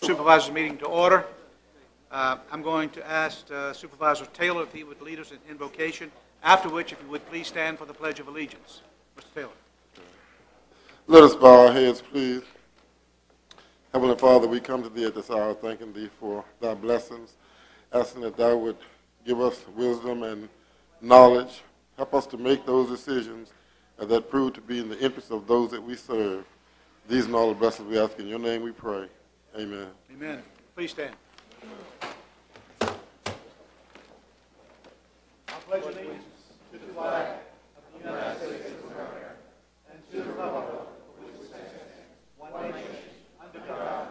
Supervisors meeting to order. I'm going to ask Supervisor Taylor if he would lead us in invocation, after which, if you would please stand for the Pledge of Allegiance. Mr. Taylor. Let us bow our heads, please. Heavenly Father, we come to Thee at this hour, thanking Thee for Thy blessings, asking that Thou would give us wisdom and knowledge. Help us to make those decisions that prove to be in the interest of those that we serve. These and all the blessings we ask in Your name we pray. Amen. Amen. Please stand. I pledge allegiance to the flag of the United States of America and to the republic for which it stands, one nation, under God,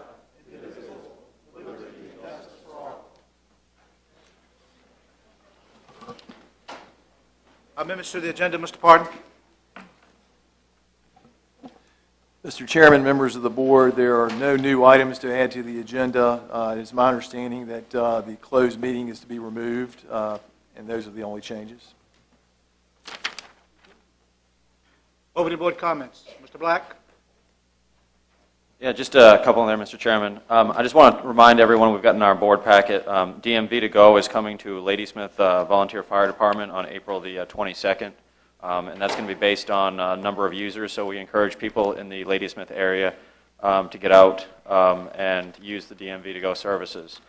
indivisible, with liberty and justice for all. Amendments to the agenda, Mr. Pardon. Mr. Chairman, members of the board, there are no new items to add to the agenda. It is my understanding that the closed meeting is to be removed, and those are the only changes. Opening board comments. Mr. Black. Yeah, just a couple in there, Mr. Chairman. I just want to remind everyone we've got in our board packet, DMV to Go is coming to Ladysmith Volunteer Fire Department on April the 22nd. And that's going to be based on a number of users, so we encourage people in the Ladysmith area to get out and use the DMV to Go services.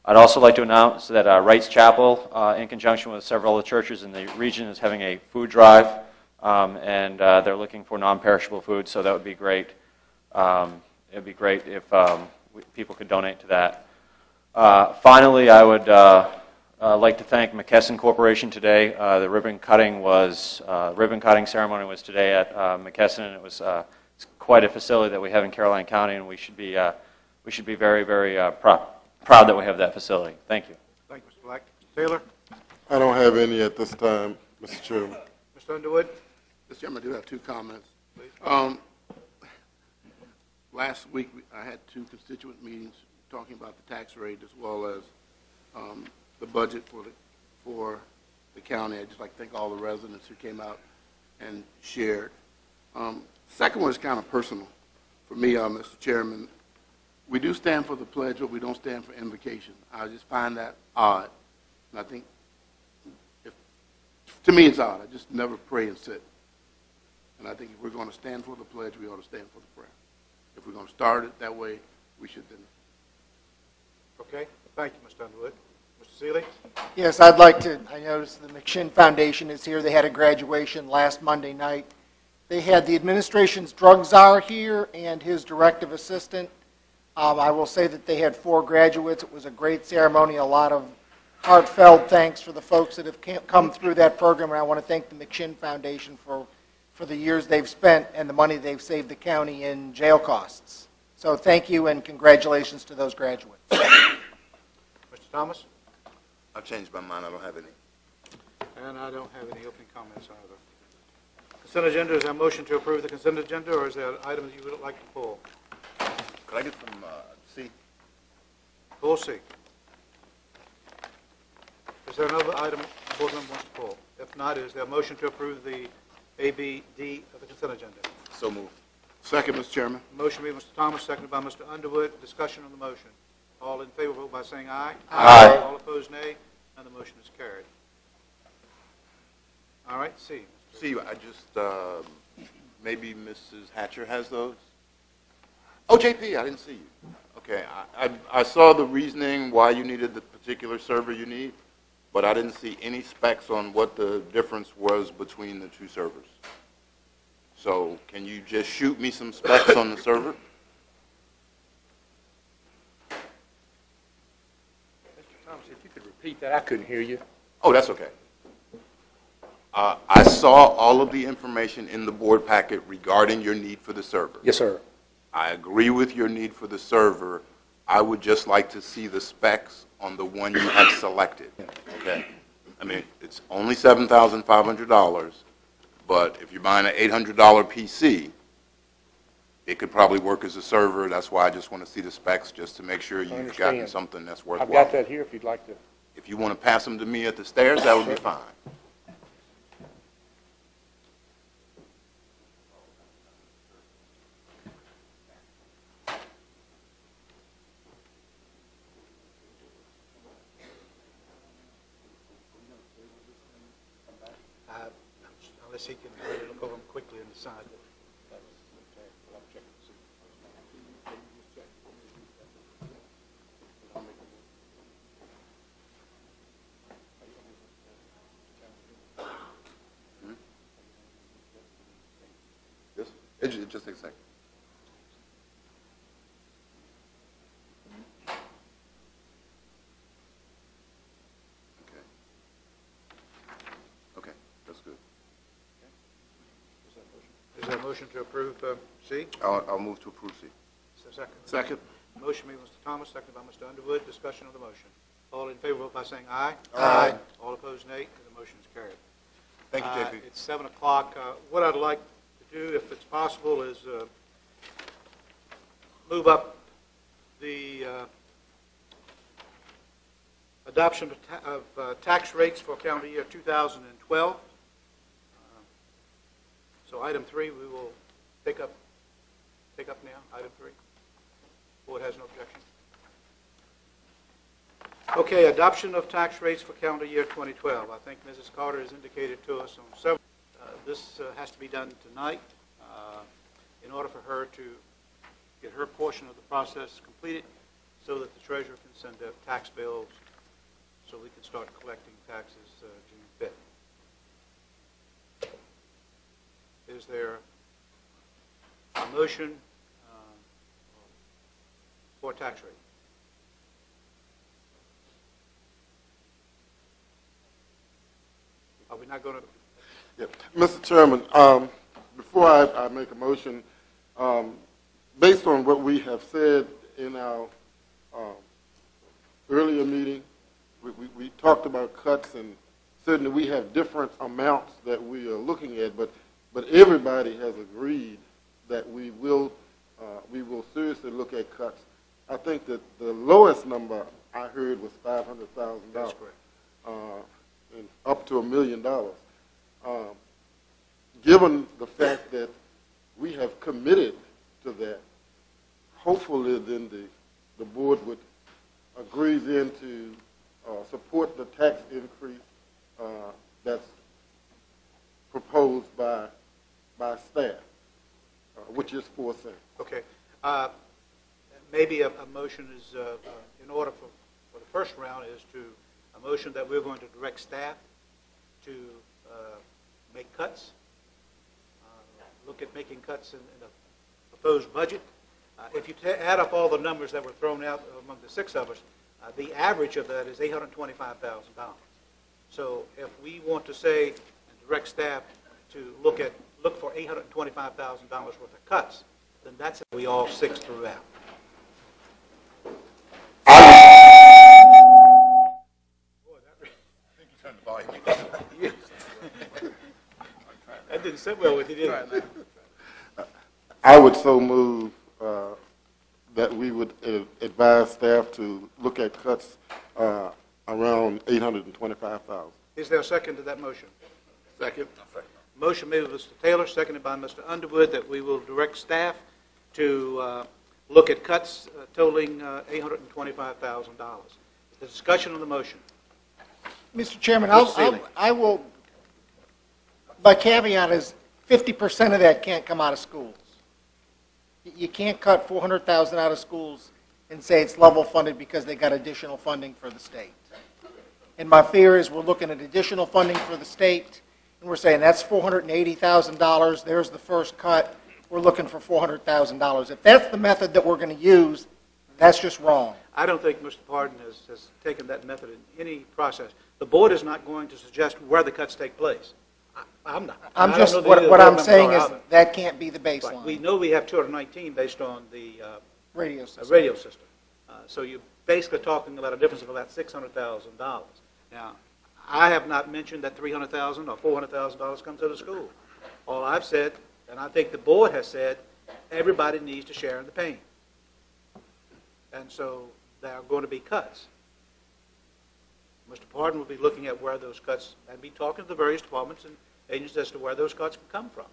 I'd also like to announce that Wright's Chapel, in conjunction with several other churches in the region, is having a food drive, and they're looking for non-perishable food, so that would be great. It would be great if people could donate to that. Finally, I would I'd like to thank McKesson Corporation today. The ribbon cutting ceremony was today at McKesson, and it's quite a facility that we have in Caroline County, and we should be very, very proud that we have that facility. Thank you. Thank you, Mr. Black. Mr. Taylor. I don't have any at this time, Mr. Chairman. Mr. Underwood. Mr. Chairman, I do have two comments. Last week I had two constituent meetings talking about the tax rate as well as the budget for the county. I'd just like to thank all the residents who came out and shared. Second one is kind of personal for me, Mr. Chairman. We do stand for the pledge, but we don't stand for invocation. I just find that odd. And I think, to me it's odd. I just never pray and sit. And I think if we're going to stand for the pledge, we ought to stand for the prayer. If we're going to start it that way, we should then. Okay. Thank you, Mr. Underwood. Mr. Seeley? Yes, I'd like to, I noticed the McShin Foundation is here. They had a graduation last Monday night. They had the administration's drug czar here and his directive assistant. I will say that they had 4 graduates. It was a great ceremony, a lot of heartfelt thanks for the folks that have come through that program, and I want to thank the McShin Foundation for the years they've spent and the money they've saved the county in jail costs. So thank you and congratulations to those graduates. Mr. Thomas? I've changed my mind. I don't have any. And I don't have any opening comments either. Consent agenda, is there a motion to approve the consent agenda, or is there an item that you would like to pull? Could I get from C? Pull C. Is there another item the board member wants to pull? If not, is there a motion to approve the A, B, D of the consent agenda? So moved. Second, Mr. Chairman. Motion made by Mr. Thomas, seconded by Mr. Underwood. Discussion on the motion. All in favor vote by saying aye. Aye. All opposed, nay. And the motion is carried. All right, C. C, I just, maybe Mrs. Hatcher has those? Oh, JP, I didn't see you. Okay, I saw the reasoning why you needed the particular server you need, but I didn't see any specs on what the difference was between the two servers. So can you just shoot me some specs on the server? Mr. Thomas, if you could repeat that, I couldn't hear you. Oh, that's okay. I saw all of the information in the board packet regarding your need for the server. Yes, sir. I agree with your need for the server. I would just like to see the specs on the one you have selected. Okay. I mean, it's only $7,500, but if you're buying an $800 PC, it could probably work as a server. That's why I just want to see the specs just to make sure you've gotten something that's worthwhile. I've got that here if you'd like to. If you want to pass them to me at the stairs, that would be fine. guess he can really look over them quickly and decide. Yes? It just takes a second. Okay, that's good. Is there a motion to approve C? I'll move to approve C. Is there a second? Second. Motion made by Mr. Thomas, seconded by Mr. Underwood. Discussion of the motion. All in favor, vote by saying aye. Aye. All opposed, nay. The motion is carried. Thank you, JP. It's 7 o'clock. What I'd like to do, if it's possible, is move up the adoption of tax rates for calendar year 2012. So item 3, we will take up now, item 3. Board has no objection. Okay, adoption of tax rates for calendar year 2012. I think Mrs. Carter has indicated to us on several. This has to be done tonight in order for her to get her portion of the process completed so that the treasurer can send out tax bills so we can start collecting taxes June 5th. Is there a motion for tax rate? Are we not going to? Yeah. Mr. Chairman, before I make a motion, based on what we have said in our earlier meeting, we talked about cuts, and certainly we have different amounts that we are looking at, but everybody has agreed that we will seriously look at cuts. I think that the lowest number I heard was $500,000. That's correct. And up to $1 million. Given the fact that we have committed to that, hopefully then the board would agree then to support the tax increase that's proposed by staff, which is 4 cents. Okay. Maybe a motion is, in order for the first round, is to a motion that we're going to direct staff to make cuts, look at making cuts in the proposed budget. If you add up all the numbers that were thrown out among the 6 of us, the average of that is $825,000. So if we want to say and direct staff to look for $825,000 worth of cuts, then that's what we all 6 threw out. That didn't sit well with you, did it? I would so move that we would advise staff to look at cuts around $825,000. Is there a second to that motion? Second. Motion made by Mr. Taylor, seconded by Mr. Underwood, that we will direct staff to look at cuts totaling $825,000. The discussion on the motion. Mr. Chairman, Mr. Seeley. I will, my caveat is 50% of that can't come out of schools. You can't cut $400,000 out of schools and say it's level funded because they got additional funding for the state. And my fear is we're looking at additional funding for the state, and we're saying that's $480,000. There's the first cut. We're looking for $400,000. If that's the method that we're going to use, that's just wrong. I don't think Mr. Pardon has taken that method in any process. The board is not going to suggest where the cuts take place. I'm not. I'm I don't just, know that what either what board I'm members saying are is either. that can't be the Right. baseline. We know we have 219 based on the Radio system. radio system. So you're basically talking about a difference of about $600,000. Now, I have not mentioned that $300,000 or $400,000 comes to the school. All I've said, and I think the board has said, everybody needs to share in the pain. And so there are going to be cuts. Mr. Pardon will be looking at where those cuts, and be talking to the various departments and agencies as to where those cuts can come from.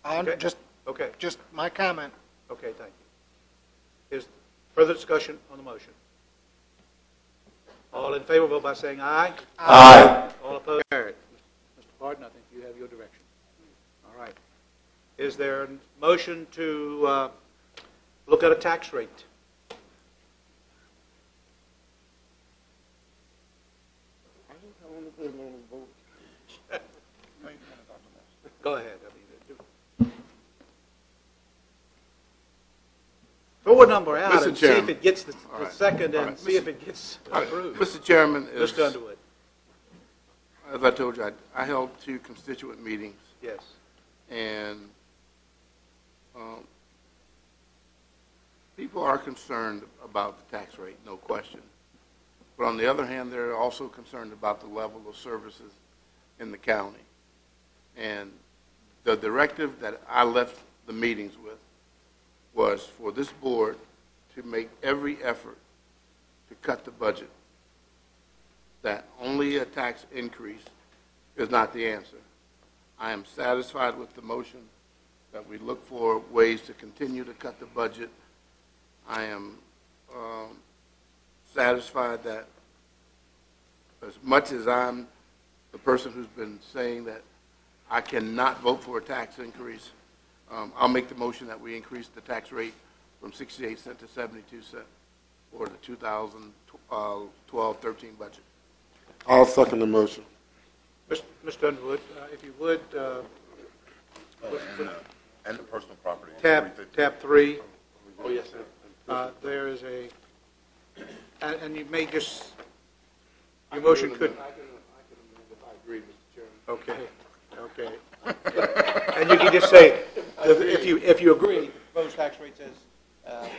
Okay. Okay. Just my comment. Okay, thank you. Is further discussion on the motion? All in favor, vote by saying aye. Aye. All opposed? Carried. Mr. Is there a motion to look at a tax rate? Go ahead. Throw a number out Mr. and see if Chairman. it gets the right. second All and right. see if it gets All right. approved. Mr. Chairman, Mr. Underwood. as I told you, I held 2 constituent meetings, Yes. and people are concerned about the tax rate, no question. But on the other hand, they're also concerned about the level of services in the county. And the directive that I left the meetings with was for this board to make every effort to cut the budget. That only a tax increase is not the answer. I am satisfied with the motion that we look for ways to continue to cut the budget. I am satisfied that as much as I'm the person who's been saying that I cannot vote for a tax increase, I'll make the motion that we increase the tax rate from 68 cents to 72 cents for the 2012-13 budget. I'll second the motion. Mr. Underwood, if you would, And the personal property. tab 3. Oh, yes, sir. There is a, and you may just, your motion could, I can amend if I agree, Mr. Chairman. okay. And you can just say, if you agree, the proposed tax rate says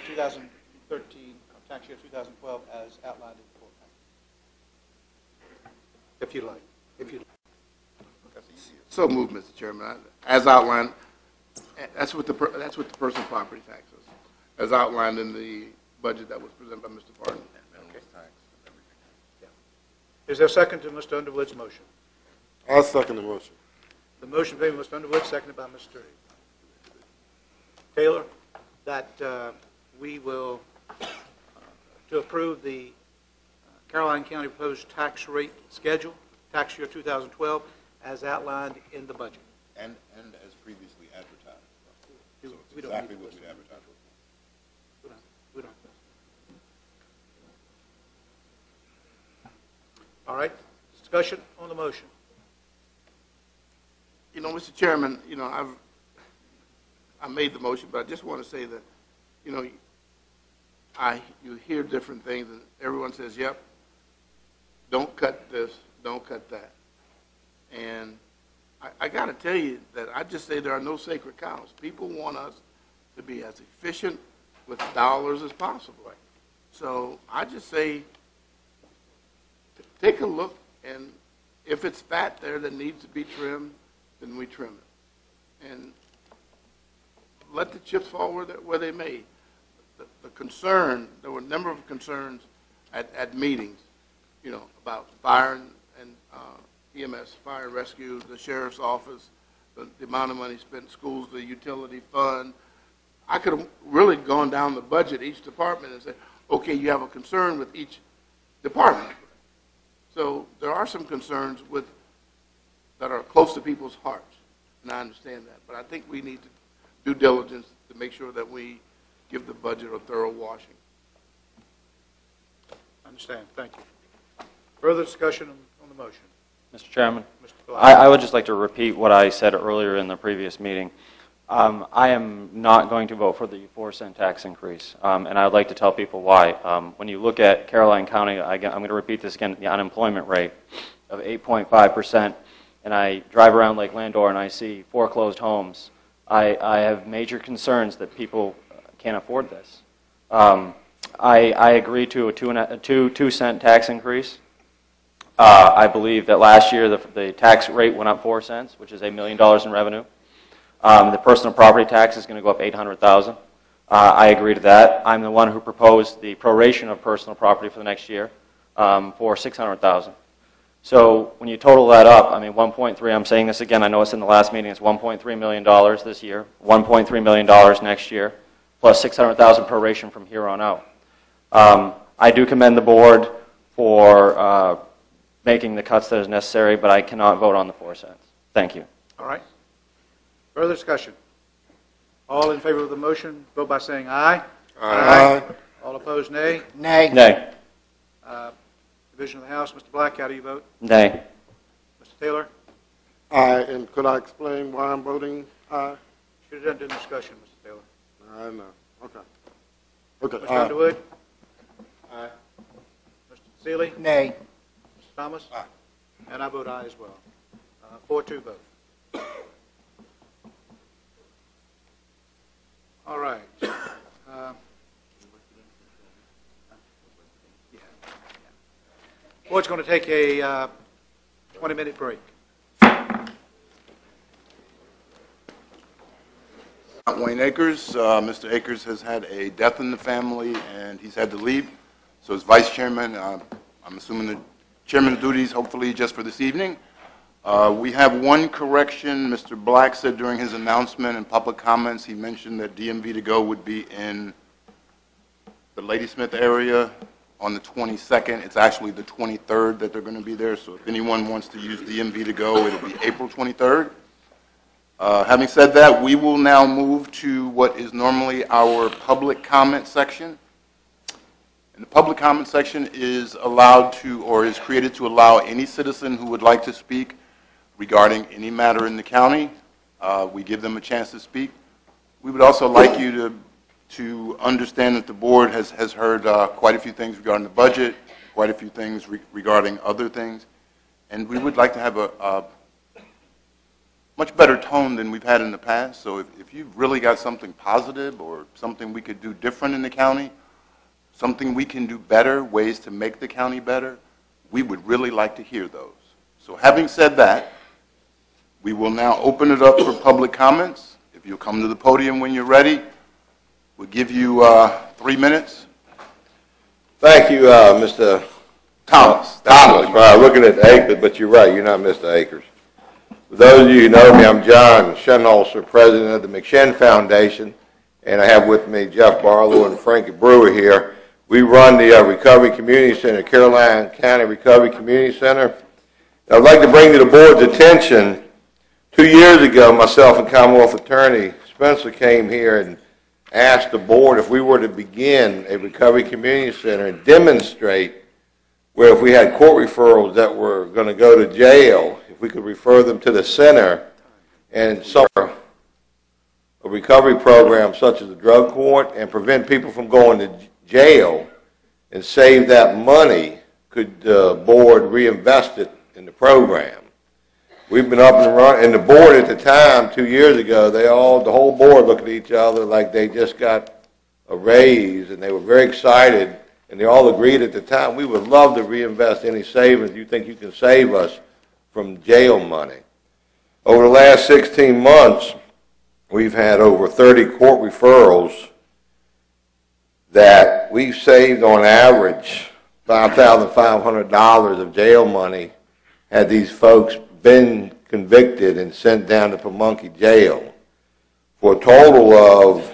2013, tax year 2012 as outlined in the report. If you like. So moved, Mr. Chairman. As outlined, that's what the personal property tax is, as outlined in the budget that was presented by Mr. Barton. Is there a second to Mr. Underwood's motion? I'll second the motion. The motion made by Mr. Underwood, seconded by Mr. Taylor, that we will, to approve the Caroline County proposed tax rate schedule, tax year 2012, as outlined in the budget. And as previously advertised. So it's We don't exactly need what to we advertised. We don't. All right, discussion on the motion. You know, Mr. Chairman, you know, I made the motion, but I just want to say that, you know, you hear different things, and everyone says, yep, don't cut this, don't cut that. And I got to tell you that I just say there are no sacred cows. People want us to be as efficient with dollars as possible. So I just say, take a look, and if it's fat there that needs to be trimmed, then we trim it. And let the chips fall where they may. The concern, there were a number of concerns at meetings, you know, about fire and EMS, fire and rescue, the sheriff's office, the amount of money spent in schools, the utility fund. I could have really gone down the budget, each department, and said, okay, you have a concern with each department. So there are some concerns that are close to people's hearts, and I understand that. But I think we need to do diligence to make sure that we give the budget a thorough washing. Understand, thank you. Further discussion on the motion? Mr. Chairman, Mr. Gillespie. I would just like to repeat what I said earlier in the previous meeting. I am not going to vote for the 4-cent tax increase, and I would like to tell people why. When you look at Caroline County, I'm going to repeat this again, the unemployment rate of 8.5%, and I drive around Lake Landor and I see foreclosed homes. I have major concerns that people can't afford this. I agree to a 2-cent tax increase. I believe that last year the tax rate went up 4 cents, which is $1 million in revenue. The personal property tax is going to go up $800,000. I agree to that. I'm the one who proposed the proration of personal property for the next year for $600,000. So when you total that up, I mean 1.3. I'm saying this again. I know it's in the last meeting. It's $1.3 million this year, $1.3 million next year, plus $600,000 proration from here on out. I do commend the board for making the cuts that is necessary, but I cannot vote on the 4 cents. Thank you. All right. Further discussion? All in favor of the motion, vote by saying aye. Aye. All opposed, nay. Nay. Nay. Division of the House, Mr. Black, how do you vote? Nay. Mr. Taylor? Aye, and could I explain why I'm voting aye? Should have done the discussion, Mr. Taylor. I know. Okay. Okay. Mr. Underwood? Aye. Mr. Seeley? Nay. Mr. Thomas? Aye. And I vote aye as well. 4-2 vote. All right. Board's going to take a 20-minute break. Wayne Akers. Mr. Akers has had a death in the family, and he's had to leave. So as vice chairman, I'm assuming the chairman's duties, hopefully, just for this evening. We have one correction. Mr. Black said during his announcement and public comments, he mentioned that DMV to go would be in the Ladysmith area on the 22nd. It's actually the 23rd that they're going to be there. So if anyone wants to use DMV to go, it'll be April 23rd. Having said that, we will now move to what is normally our public comment section. And the public comment section is allowed to, or is created to allow any citizen who would like to speak regarding any matter in the county. We give them a chance to speak. We would also like you to understand that the board has heard quite a few things regarding the budget, quite a few things regarding other things, and we would like to have a much better tone than we've had in the past. So if you've really got something positive or something we could do different in the county, something we can do better, ways to make the county better, we would really like to hear those. So having said that, we will now open it up for public comments. If you'll come to the podium when you're ready, we'll give you 3 minutes. Thank you, Mr. Thomas. Looking at Akers, but you're right, you're not Mr. Akers. For those of you who know me, I'm John Shenholzer, president of the McShin Foundation, and I have with me Jeff Barlow and Frankie Brewer here. We run the Recovery Community Center, Caroline County Recovery Community Center. I'd like to bring to the board's attention, 2 years ago, myself and Commonwealth Attorney Spencer came here and asked the board if we were to begin a Recovery Community Center and demonstrate where if we had court referrals that were going to go to jail, if we could refer them to the center and suffer a recovery program such as a drug court and prevent people from going to jail and save that money, could the board reinvest it in the program? We've been up and running, and the board at the time, 2 years ago, the whole board looked at each other like they just got a raise, and they were very excited, and they all agreed at the time, we would love to reinvest any savings you think you can save us from jail money. Over the last 16 months, we've had over 30 court referrals that we've saved on average $5,500 of jail money had these folks been convicted and sent down to Pamunkey Jail for a total of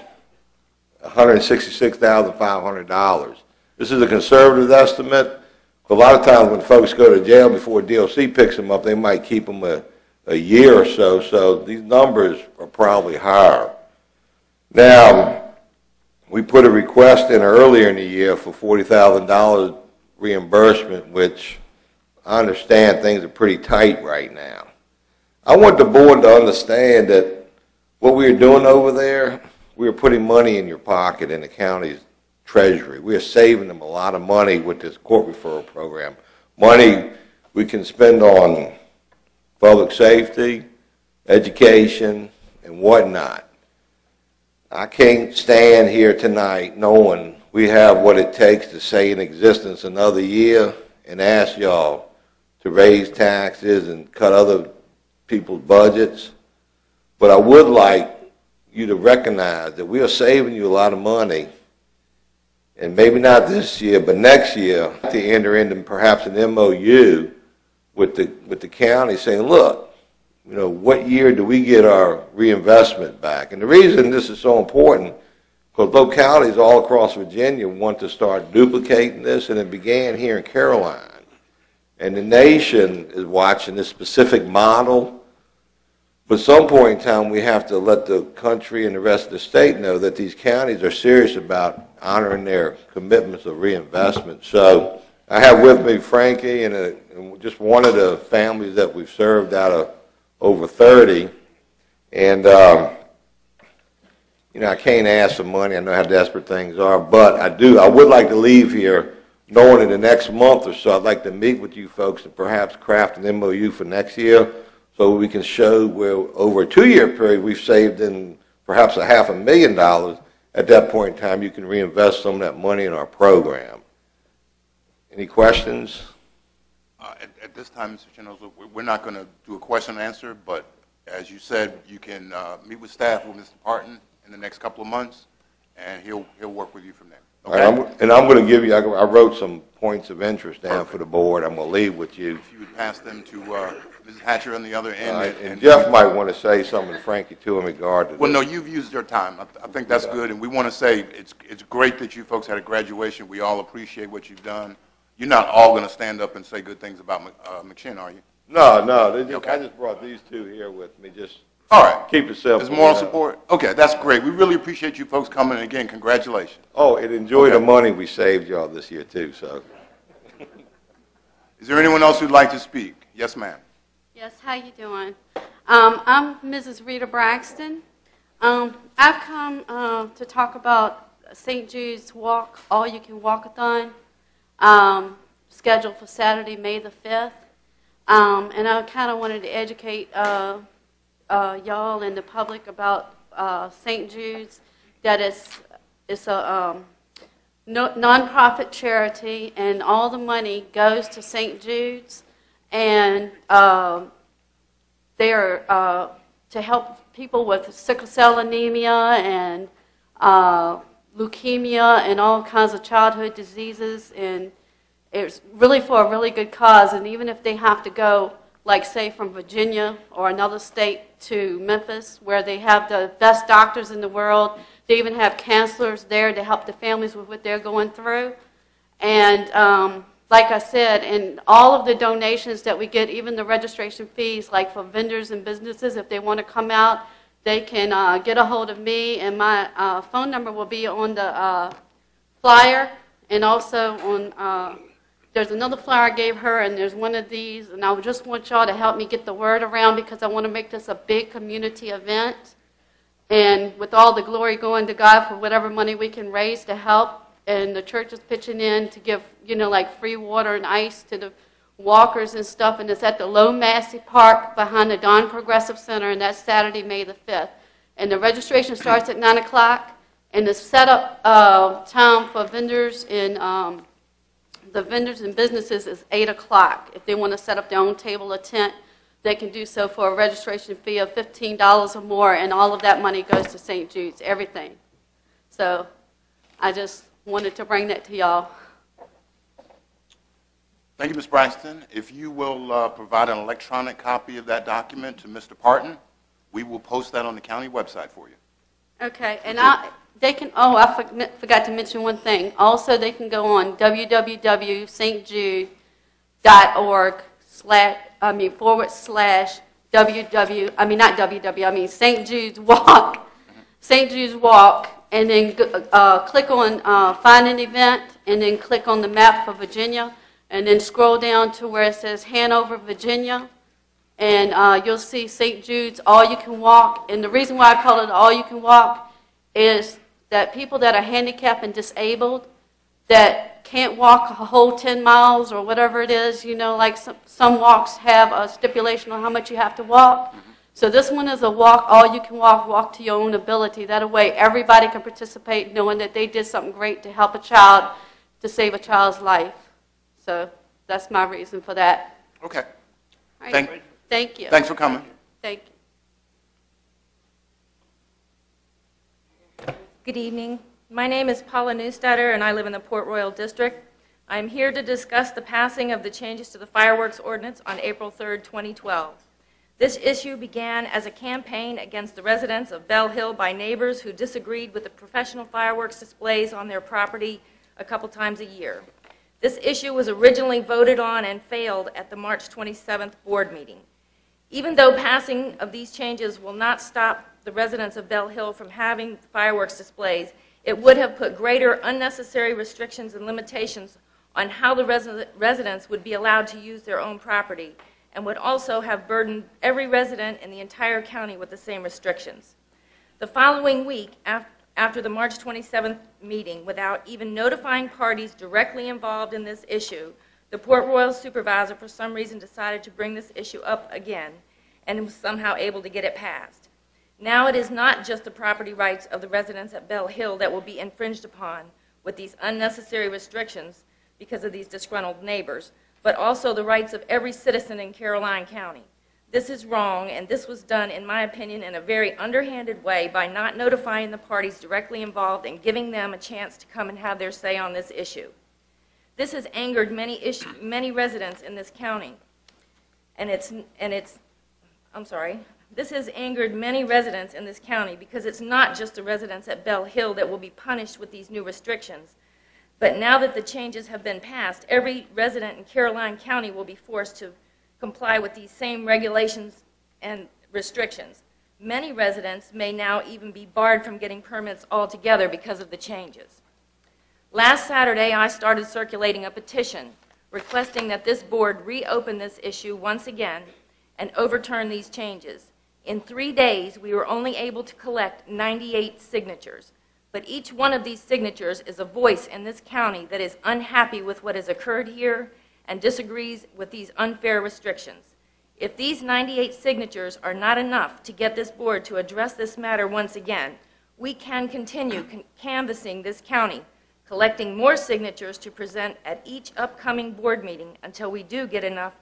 $166,500. This is a conservative estimate. A lot of times when folks go to jail before DOC picks them up, they might keep them a year or so, so these numbers are probably higher. Now, we put a request in earlier in the year for $40,000 reimbursement, which I understand things are pretty tight right now. I want the board to understand that what we are doing over there, we are putting money in your pocket in the county's treasury. We are saving them a lot of money with this court referral program. Money we can spend on public safety, education, and whatnot. I can't stand here tonight knowing we have what it takes to stay in existence another year and ask y'all to raise taxes and cut other people's budgets. But I would like you to recognize that we are saving you a lot of money, and maybe not this year, but next year, to enter into perhaps an MOU with the county saying, look, you know, what year do we get our reinvestment back? And the reason this is so important, because localities all across Virginia want to start duplicating this, and it began here in Caroline. And the nation is watching this specific model But at some point in time, we have to let the country and the rest of the state know that these counties are serious about honoring their commitments of reinvestment. So I have with me Frankie and just one of the families that we've served out of over 30. And, you know, I can't ask for money. I know how desperate things are. But I would like to leave here knowing in the next month or so, I'd like to meet with you folks and perhaps craft an MOU for next year, so we can show where over a 2-year period we've saved in perhaps $500,000. At that point in time, you can reinvest some of that money in our program. Any questions? At this time, Mr. Chinoza, we're not going to do a question and answer, but as you said, you can meet with staff with Mr. Parton in the next couple of months, and he'll work with you from there. Okay? And I'm going to give you, I wrote some points of interest down for the board. I'm going to leave with you. If you would pass them to Mrs. Hatcher on the other end. And Jeff might want to say something to Frankie, too, in regard to Well, this. no, you've used your time. I think that's good, and we want to say it's great that you folks had a graduation. We all appreciate what you've done. You're not all going to stand up and say good things about McShin, are you? No. Okay. I just brought these two here with me. Just all right. Keep it simple. There's moral support? Okay, that's great. We really appreciate you folks coming, and again, congratulations. Oh, and enjoy the money we saved y'all this year, too. So, is there anyone else who'd like to speak? Yes, ma'am. Yes, how you doing? I'm Mrs. Rita Braxton. I've come to talk about St. Jude's Walk, All You Can Walk-a-thon, scheduled for Saturday, May the 5th. And I kind of wanted to educate y'all and the public about St. Jude's, that it's a nonprofit charity, and all the money goes to St. Jude's, and they are to help people with sickle cell anemia and leukemia and all kinds of childhood diseases, and it's really for a really good cause. And even if they have to go, like say from Virginia or another state to Memphis, where they have the best doctors in the world, they even have counselors there to help the families with what they're going through. And like I said, and all of the donations that we get, even the registration fees, like for vendors and businesses, if they want to come out, they can get a hold of me, and my phone number will be on the flyer, and also on, there's another flyer I gave her, and there's one of these, and I would just want y'all to help me get the word around, because I want to make this a big community event, and with all the glory going to God for whatever money we can raise to help, and the church is pitching in to give, you know, like free water and ice to the walkers and stuff, and it's at the Low Massey Park behind the Don Progressive Center, and that's Saturday, May the 5th. And the registration starts at 9 o'clock, and the setup time for vendors and the vendors and businesses is 8 o'clock. If they want to set up their own table or tent, they can do so for a registration fee of $15 or more, and all of that money goes to St. Jude's, everything. So I just wanted to bring that to y'all. Thank you, Ms. Braxton. If you will provide an electronic copy of that document to Mr. Parton, we will post that on the county website for you. Okay, and they can, oh, I forgot to mention one thing. Also, they can go on www.stjude.org/www, St. Jude's Walk, St. Jude's Walk, and then click on Find an Event, and then click on the map for Virginia, and then scroll down to where it says Hanover, Virginia, and you'll see St. Jude's All You Can Walk. And the reason why I call it All You Can Walk is that people that are handicapped and disabled that can't walk a whole 10 miles or whatever it is, you know, like some walks have a stipulation on how much you have to walk. Mm-hmm. So this one is a walk, all you can walk, walk to your own ability. That way everybody can participate knowing that they did something great to help a child, to save a child's life. So that's my reason for that. Okay. All right. Thank you. Thanks for coming. Thank you. Good evening. My name is Paula Neustatter, and I live in the Port Royal District. I'm here to discuss the passing of the changes to the fireworks ordinance on April 3rd, 2012. This issue began as a campaign against the residents of Bell Hill by neighbors who disagreed with the professional fireworks displays on their property a couple times a year. This issue was originally voted on and failed at the March 27th board meeting. Even though passing of these changes will not stop the residents of Bell Hill from having fireworks displays, it would have put greater unnecessary restrictions and limitations on how the residents would be allowed to use their own property, and would also have burdened every resident in the entire county with the same restrictions. The following week, after the March 27th meeting, without even notifying parties directly involved in this issue, the Port Royal supervisor for some reason decided to bring this issue up again and was somehow able to get it passed. Now it is not just the property rights of the residents at Bell Hill that will be infringed upon with these unnecessary restrictions because of these disgruntled neighbors, but also the rights of every citizen in Caroline County. This is wrong, and this was done, in my opinion, in a very underhanded way by not notifying the parties directly involved and giving them a chance to come and have their say on this issue. This has angered many residents in this county, This has angered many residents in this county because it's not just the residents at Bell Hill that will be punished with these new restrictions. But now that the changes have been passed, every resident in Caroline County will be forced to comply with these same regulations and restrictions. Many residents may now even be barred from getting permits altogether because of the changes. Last Saturday, I started circulating a petition requesting that this board reopen this issue once again and overturn these changes. In 3 days, we were only able to collect 98 signatures, but each one of these signatures is a voice in this county that is unhappy with what has occurred here and disagrees with these unfair restrictions. If these 98 signatures are not enough to get this board to address this matter once again, we can continue canvassing this county, collecting more signatures to present at each upcoming board meeting until we do get enough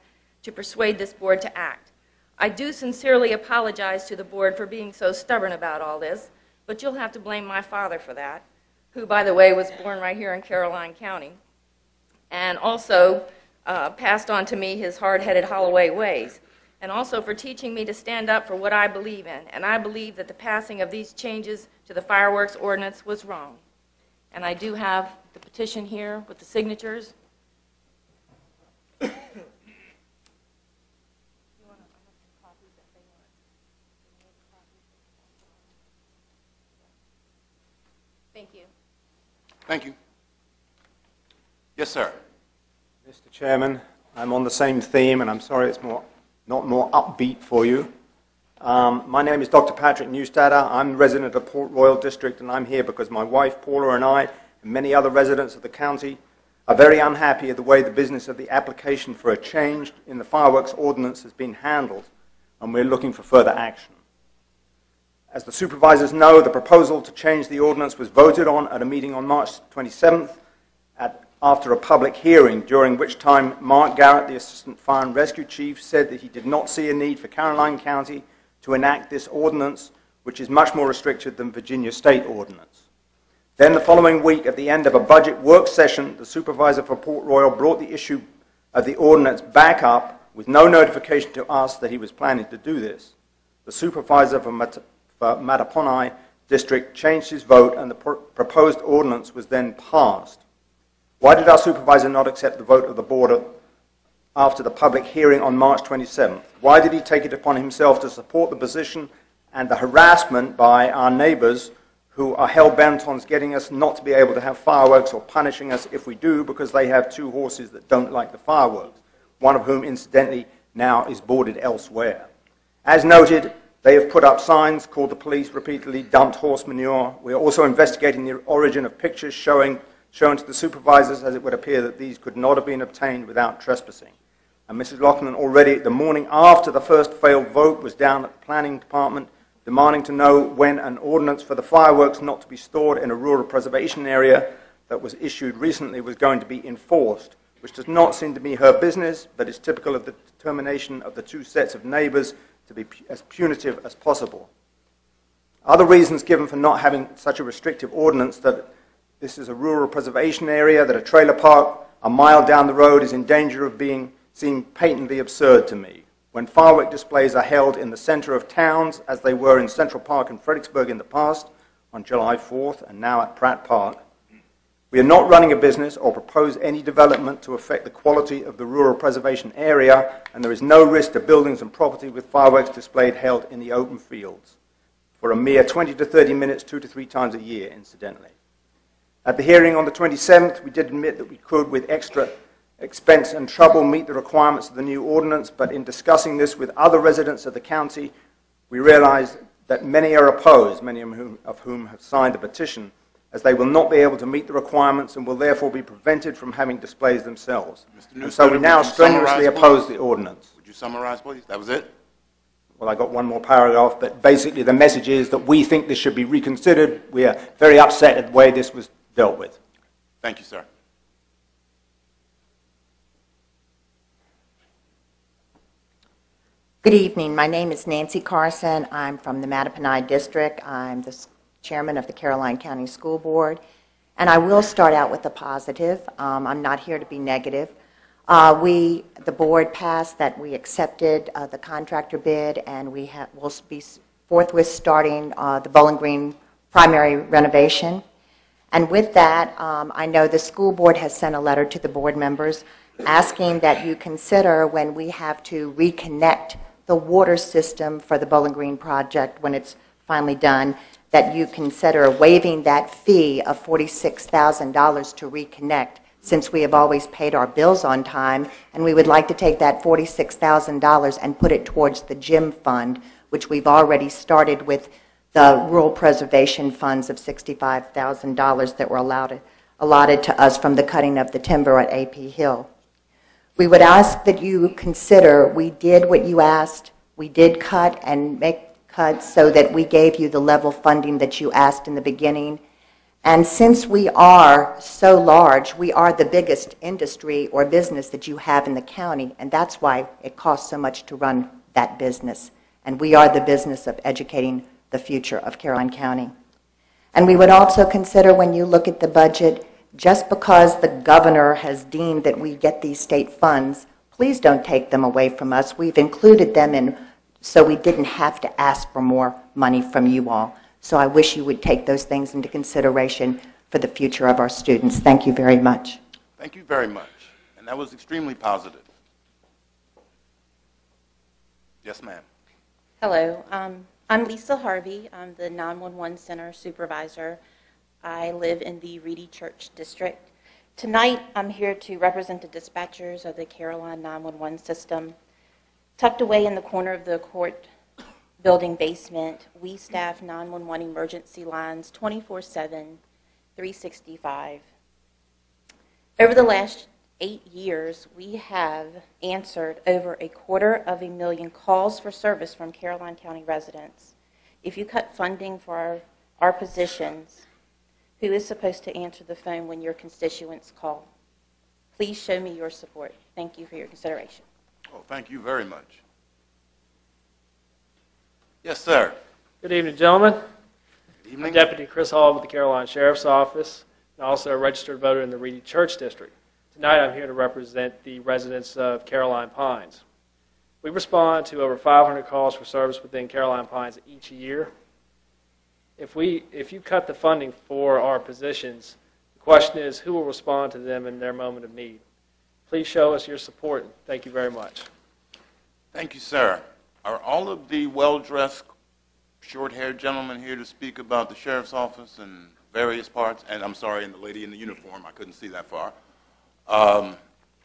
to persuade this board to act. I do sincerely apologize to the board for being so stubborn about all this, but you'll have to blame my father for that, who, by the way, was born right here in Caroline County, and also passed on to me his hard-headed Holloway ways, and also for teaching me to stand up for what I believe in. And I believe that the passing of these changes to the fireworks ordinance was wrong. And I do have the petition here with the signatures. Thank you. Thank you. Yes, sir. Mr. Chairman, I'm on the same theme, and I'm sorry it's not more upbeat for you. My name is Dr. Patrick Newstadter. I'm a resident of Port Royal District, and I'm here because my wife Paula and I and many other residents of the county are very unhappy at the way the business of the application for a change in the fireworks ordinance has been handled, and we're looking for further action. As the supervisors know, the proposal to change the ordinance was voted on at a meeting on March 27th after a public hearing, during which time Mark Garrett, the Assistant Fire and Rescue Chief, said that he did not see a need for Caroline County to enact this ordinance, which is much more restricted than Virginia State ordinance. Then the following week, at the end of a budget work session, the supervisor for Port Royal brought the issue of the ordinance back up with no notification to us that he was planning to do this. The supervisor for Mattaponi District changed his vote, and the proposed ordinance was then passed. Why did our supervisor not accept the vote of the board after the public hearing on March 27th? Why did he take it upon himself to support the position and the harassment by our neighbors who are hell-bent on getting us not to be able to have fireworks or punishing us if we do because they have 2 horses that don't like the fireworks, one of whom, incidentally, now is boarded elsewhere? As noted, they have put up signs, called the police repeatedly, dumped horse manure. We are also investigating the origin of pictures shown to the supervisors, as it would appear that these could not have been obtained without trespassing. And Mrs. Loughlin already, the morning after the first failed vote, was down at the planning department demanding to know when an ordinance for the fireworks not to be stored in a rural preservation area that was issued recently was going to be enforced, which does not seem to be her business, but is typical of the determination of the 2 sets of neighbors to be as punitive as possible. Other reasons given for not having such a restrictive ordinance: that this is a rural preservation area, that a trailer park a mile down the road is in danger of seem patently absurd to me. When firework displays are held in the center of towns, as they were in Central Park and Fredericksburg in the past, on July 4th, and now at Pratt Park, We are not running a business or propose any development to affect the quality of the rural preservation area, and there is no risk to buildings and property with fireworks displayed held in the open fields for a mere 20 to 30 minutes, 2 to 3 times a year, incidentally. At the hearing on the 27th, we did admit that we could, with extra expense and trouble, meet the requirements of the new ordinance, but in discussing this with other residents of the county, we realized that many are opposed, many of whom have signed a petition, as they will not be able to meet the requirements and will therefore be prevented from having displays themselves. And so we now strenuously oppose the ordinance. Would you summarize, please? That was it? Well, I got one more paragraph, but basically the message is that we think this should be reconsidered. We are very upset at the way this was dealt with. Thank you, sir. Good evening. My name is Nancy Carson. I'm from the Mattaponi District. I'm the chairman of the Caroline County School Board. And I will start out with the positive. I'm not here to be negative. The board passed that we accepted the contractor bid, and we'll be forthwith starting the Bowling Green primary renovation. And with that, I know the school board has sent a letter to the board members asking that you consider, when we have to reconnect the water system for the Bowling Green project when it's finally done, that you consider waiving that fee of $46,000 to reconnect, since we have always paid our bills on time, and we would like to take that $46,000 and put it towards the gym fund, which we've already started with the rural preservation funds of $65,000 that were allotted to us from the cutting of the timber at AP Hill. We would ask that you consider, we did what you asked. We did cut and make cuts so that we gave you the level funding that you asked in the beginning. And since we are so large, we are the biggest industry or business that you have in the county, and that's why it costs so much to run that business. And we are the business of educating the future of Caroline County. And we would also consider, when you look at the budget, just because the governor has deemed that we get these state funds, please don't take them away from us. We've included them in so we didn't have to ask for more money from you all. So I wish you would take those things into consideration for the future of our students. Thank you very much. Thank you very much. And that was extremely positive. Yes, ma'am. Hello. I'm Lisa Harvey. I'm the 911 Center Supervisor. I live in the Reedy Church District. Tonight, I'm here to represent the dispatchers of the Caroline 911 system. Tucked away in the corner of the court building basement, we staff 911 emergency lines 24/7, 365. Over the last 8 years, we have answered over 250,000 calls for service from Caroline County residents. If you cut funding for our positions, who is supposed to answer the phone when your constituents call? Please show me your support. Thank you for your consideration. Oh, thank you very much. Yes, sir. Good evening, gentlemen. Good evening. I'm Deputy Chris Hall with the Caroline Sheriff's Office, and also a registered voter in the Reedy Church District. Tonight I'm here to represent the residents of Caroline Pines. We respond to over 500 calls for service within Caroline Pines each year. If you cut the funding for our positions, the question is, who will respond to them in their moment of need? Please show us your support. Thank you very much. Thank you, sir. Are all of the well-dressed, short-haired gentlemen here to speak about the sheriff's office and various parts? And I'm sorry, and the lady in the uniform, I couldn't see that far.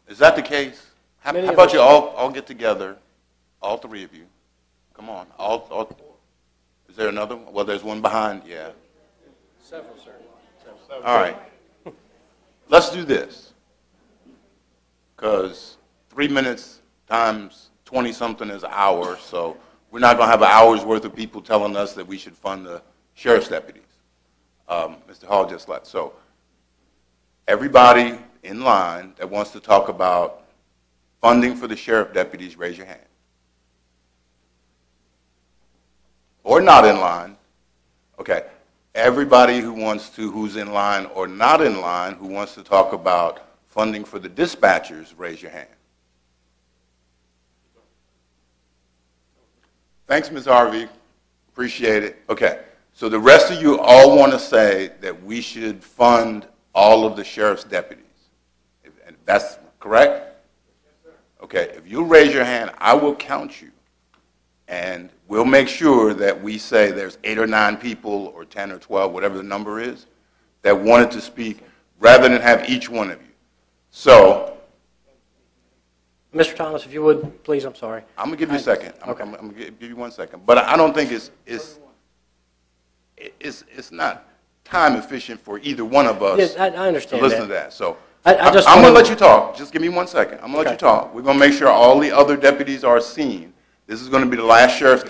Is that the case? How about you all get together, all 3 of you? Come on. Is there another one? Well, there's one behind, yeah. Several, sir. All right. Let's do this. Because 3 minutes times 20-something is an hour, so we're not going to have an hour's worth of people telling us that we should fund the sheriff's deputies. Mr. Hall just left. So everybody in line that wants to talk about funding for the sheriff deputies, raise your hand. Or not in line. Okay. Everybody who's in line or not in line who wants to talk about funding for the dispatchers, raise your hand. Thanks, Ms. Harvey. Appreciate it. Okay. So the rest of you all want to say that we should fund all of the sheriff's deputies. And that's correct? Okay, if you raise your hand, I will count you. And we'll make sure that we say there's 8 or 9 people, or 10 or 12, whatever the number is, that wanted to speak, rather than have each one of you. So, Mr. Thomas, if you would, please, I'm sorry. I'm going to give you a second. Okay. I'm going to give you 1 second. But I don't think it's not time efficient for either one of us Yes, I understand to listen that. to that. So I I'm just going to wanna- let you talk. Just give me 1 second. I'm going to let you talk. We're going to make sure all the other deputies are seen. This is going to be the last sheriff's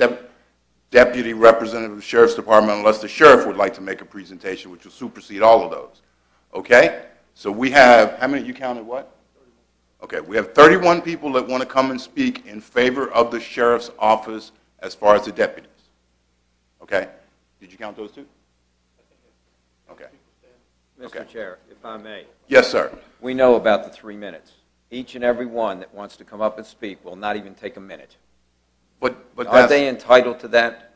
deputy representative of the sheriff's department, unless the sheriff would like to make a presentation, which will supersede all of those. Okay? So we have, how many, you counted what? Okay, we have 31 people that want to come and speak in favor of the sheriff's office as far as the deputies. Okay? Did you count those two? Okay. Mr. Chair, if I may. Yes, sir. We know about the 3 minutes. Each and every one that wants to come up and speak will not even take a minute. But Are they entitled to that?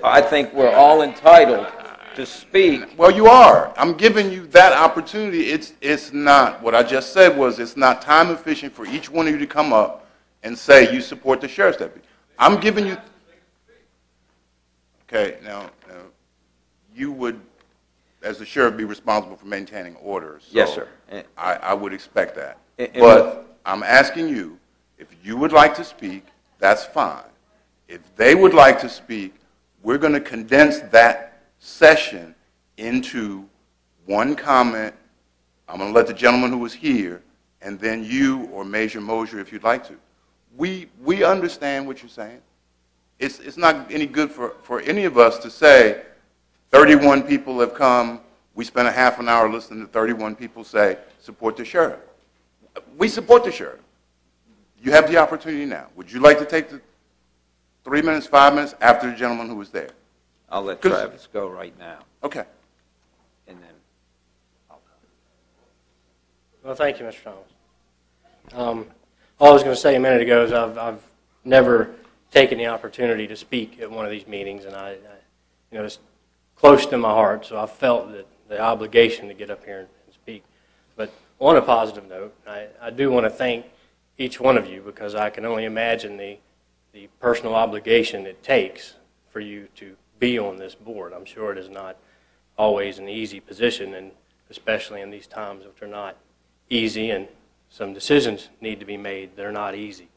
I think we're all entitled to speak. Well, you are. I'm giving you that opportunity. It's not, what I just said was, it's not time efficient for each one of you to come up and say you support the sheriff's deputy. I'm giving you, okay, now you would, as the sheriff, be responsible for maintaining order. So Yes, sir. I would expect that. And But I'm asking you, if you would like to speak, that's fine. If they would like to speak, we're going to condense that session into one comment. I'm going to let the gentleman who was here, and then you or Major Mosier, if you'd like to. We understand what you're saying. It's not any good for any of us to say 31 people have come, we spent a half an hour listening to 31 people say support the sheriff. We support the sheriff. You have the opportunity now. Would you like to take the 3 minutes, 5 minutes after the gentleman who was there? I'll let Travis go right now. Okay. And then Well, thank you, Mr. Thomas. All I was going to say a minute ago is I've never taken the opportunity to speak at one of these meetings, and it's close to my heart, so I felt that the obligation to get up here and speak. But on a positive note, I do want to thank each one of you, because I can only imagine the personal obligation it takes for you to be on this board. I'm sure it is not always an easy position, and especially in these times which are not easy, and some decisions need to be made that are not easy.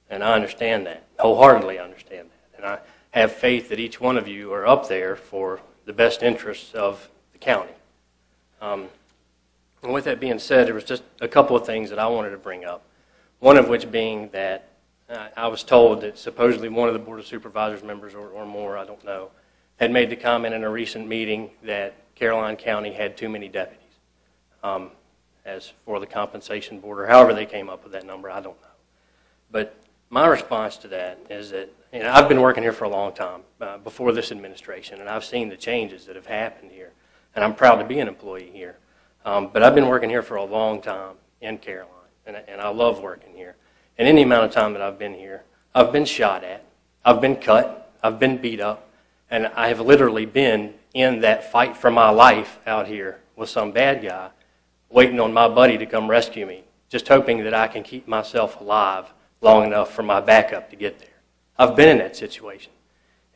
And I understand that, wholeheartedly understand that. And I have faith that each one of you are up there for the best interests of the county. And with that being said, there was just a couple of things that I wanted to bring up. One of which being that I was told that supposedly one of the Board of Supervisors members, or more, I don't know, had made the comment in a recent meeting that Caroline County had too many deputies as for the compensation board, or however they came up with that number, I don't know. But my response to that is that I've been working here for a long time, before this administration, and I've seen the changes that have happened here, and I'm proud to be an employee here. But I've been working here for a long time in Caroline, and I love working here. And any amount of time that I've been here, I've been shot at, I've been cut, I've been beat up, and I have literally been in that fight for my life out here with some bad guy, waiting on my buddy to come rescue me, just hoping that I can keep myself alive long enough for my backup to get there. I've been in that situation.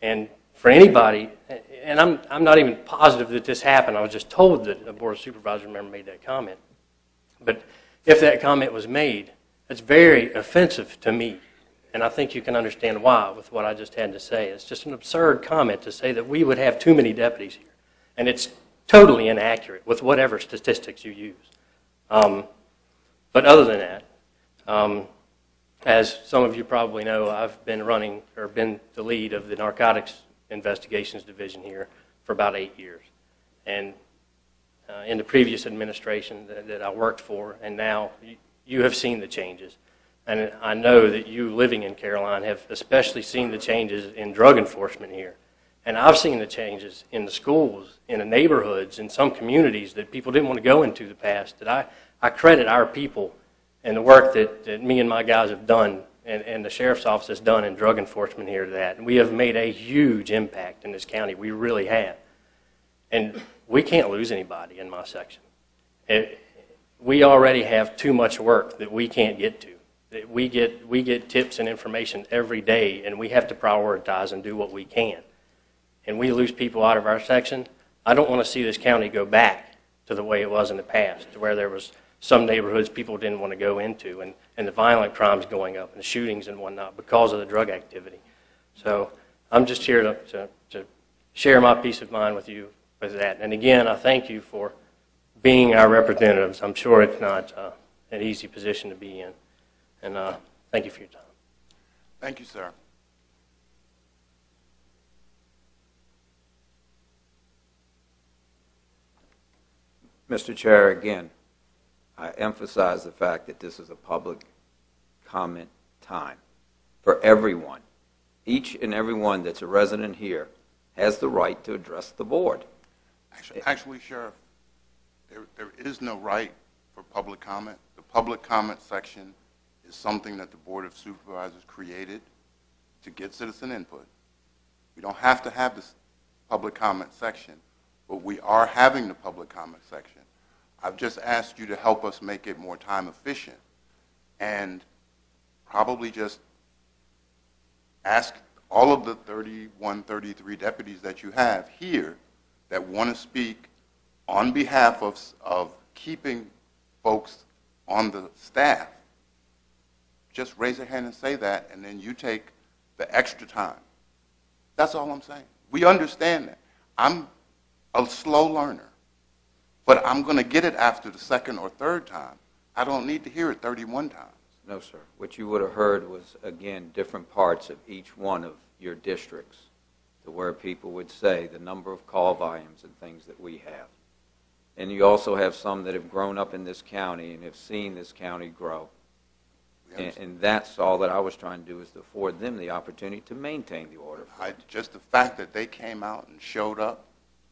And for anybody, and I'm not even positive that this happened, I was just told that a Board of Supervisors member made that comment. But if that comment was made, it's very offensive to me. And I think you can understand why with what I just had to say. It's just an absurd comment to say that we would have too many deputies here. And it's totally inaccurate with whatever statistics you use. But other than that, as some of you probably know, I've been been the lead of the Narcotics Investigations Division here for about 8 years. And in the previous administration that I worked for, and now you have seen the changes. And I know that you living in Caroline have especially seen the changes in drug enforcement here. And I've seen the changes in the schools, in the neighborhoods, in some communities that people didn't want to go into the past. That I credit our people and the work that me and my guys have done, and the Sheriff's Office has done in drug enforcement here to that. And we have made a huge impact in this county. We really have. And we can't lose anybody in my section. We already have too much work that we can't get to. That we get tips and information every day, and we have to prioritize and do what we can. And we lose people out of our section. I don't want to see this county go back to the way it was in the past, to where there was some neighborhoods people didn't want to go into, and the violent crimes going up, and the shootings and whatnot because of the drug activity. So I'm just here to share my peace of mind with you with that. And again, I thank you for being our representatives. I'm sure it's not an easy position to be in. And thank you for your time. Thank you, sir. Mr. Chair, again, I emphasize the fact that this is a public comment time for everyone. Each and every one that's a resident here has the right to address the board. Actually, Sheriff, there is no right for public comment. The public comment section is something that the Board of Supervisors created to get citizen input. We don't have to have this public comment section, but we are having the public comment section. I've just asked you to help us make it more time efficient and probably just ask all of the 31, 33 deputies that you have here that want to speak on behalf of keeping folks on the staff. Just raise your hand and say that, and then you take the extra time. That's all I'm saying. We understand that. I'm a slow learner, but I'm going to get it after the second or third time. I don't need to hear it 31 times. No, sir. What you would have heard was, again, different parts of each one of your districts, to where people would say the number of call volumes and things that we have. And you also have some that have grown up in this county and have seen this county grow. And that's all that I was trying to do, is to afford them the opportunity to maintain the order. Just the fact that they came out and showed up,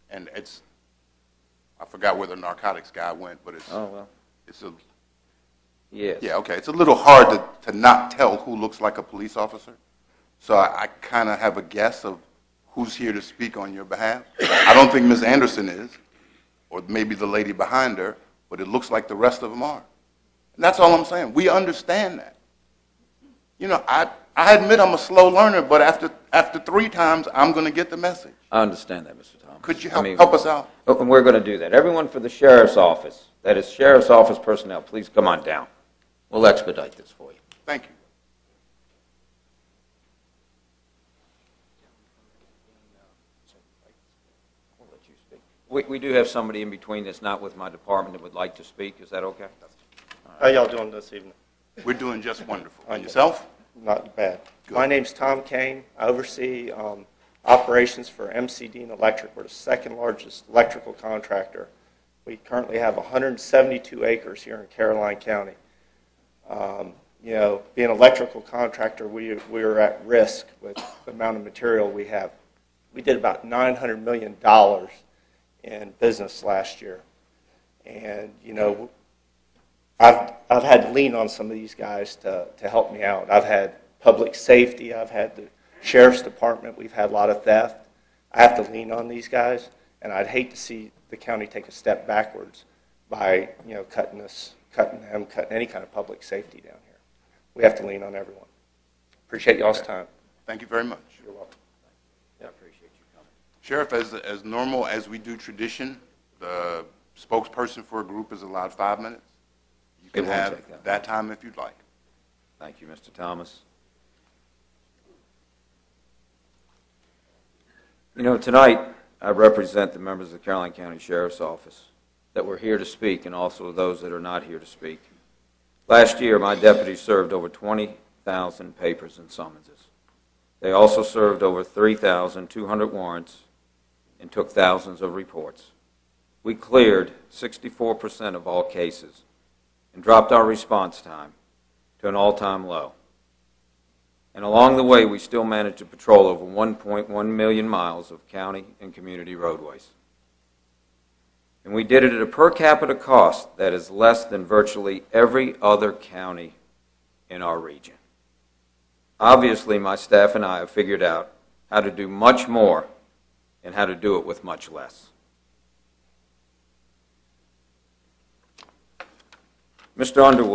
and I forgot where the narcotics guy went, but it's a, yes. Yeah, okay. It's a little hard to not tell who looks like a police officer. So I kind of have a guess of who's here to speak on your behalf. I don't think Ms. Anderson is, or maybe the lady behind her, but it looks like the rest of them are. And that's all I'm saying. We understand that. You know, I admit I'm a slow learner, but after 3 times, I'm going to get the message. I understand that, Mr. Thomas. Could you help us out? And we're going to do that. Everyone for the sheriff's office, that is sheriff's office personnel, please come on down. We'll expedite this for you. Thank you. We do have somebody in between that's not with my department that would like to speak. Is that okay? How y'all doing this evening? We're doing just wonderful. And yourself? Not bad. Good. My name's Tom Kane. I oversee operations for MCD and Electric. We're the second largest electrical contractor. We currently have 172 acres here in Caroline County. You know, being an electrical contractor, we are at risk with the amount of material we have. We did about $900 million in business last year. And, you know, I've had to lean on some of these guys to help me out. I've had public safety. I've had the sheriff's department. We've had a lot of theft. I have to lean on these guys, and I'd hate to see the county take a step backwards by, you know, cutting any kind of public safety down here. We have to lean on everyone. Appreciate y'all's time. Thank you very much. You're welcome. I appreciate you coming. Sheriff, as normal as we do tradition, the spokesperson for a group is allowed 5 minutes. You can have that time if you'd like. Thank you, Mr. Thomas. You know, tonight I represent the members of the Caroline County Sheriff's Office that were here to speak, and also those that are not here to speak. Last year, my deputies served over 20,000 papers and summonses. They also served over 3,200 warrants and took thousands of reports. We cleared 64% of all cases and dropped our response time to an all-time low. And along the way, we still managed to patrol over 1.1 million miles of county and community roadways. And we did it at a per capita cost that is less than virtually every other county in our region. Obviously, my staff and I have figured out how to do much more and how to do it with much less. Mr. Underwood.